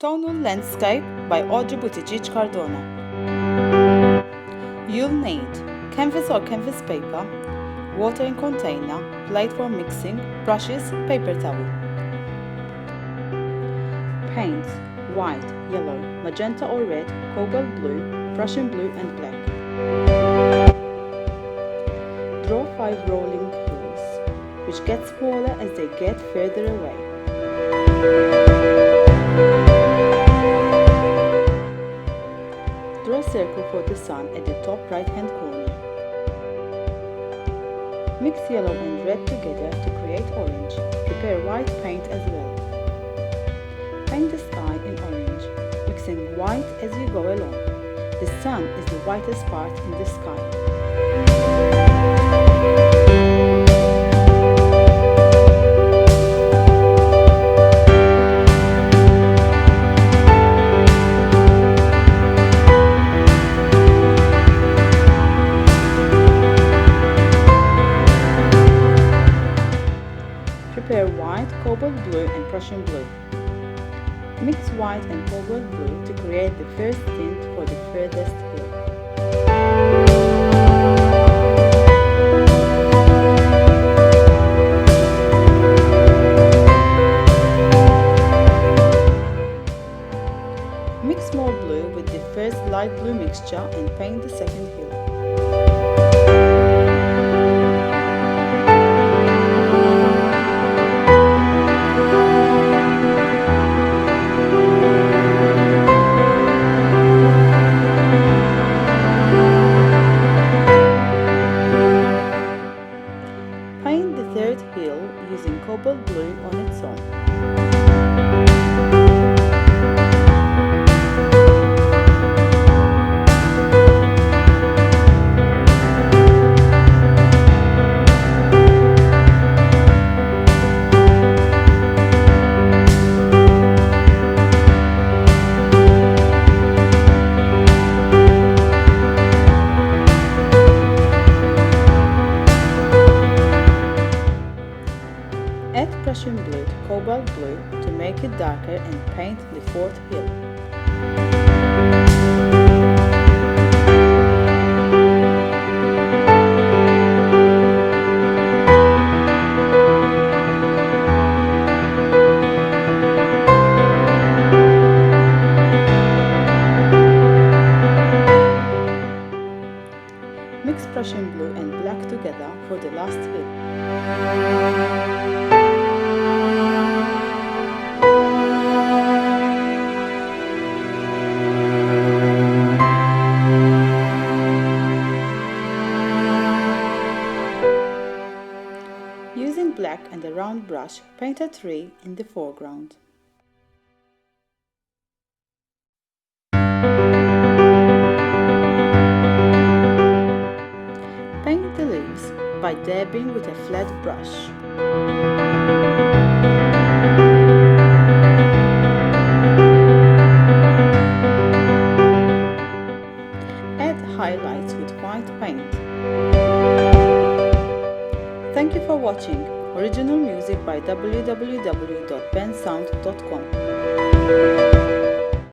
Tonal Landscape by Audrey Buttigieg, Cardona. You'll need canvas or canvas paper, water in container, plate for mixing, brushes, paper towel. Paints: white, yellow, magenta or red, cobalt blue, Prussian blue and black. Draw 5 rolling hills, which get smaller as they get further away. Draw a circle for the sun at the top right-hand corner. Mix yellow and red together to create orange. Prepare white paint as well. Paint the sky in orange, mixing white as you go along. The sun is the whitest part in the sky. Prepare white, cobalt blue and Prussian blue. Mix white and cobalt blue to create the first tint for the furthest hill. Mix more blue with the first light blue mixture and paint the second hill. Paint the third hill using cobalt blue on its own. Add Prussian blue to cobalt blue to make it darker and paint the fourth hill. Mix Prussian blue and black together for the last hill. Using black and a round brush, paint a tree in the foreground. Paint the leaves by dabbing with a flat brush. Add highlights with white paint. Thank you for watching. Original music by www.bensound.com.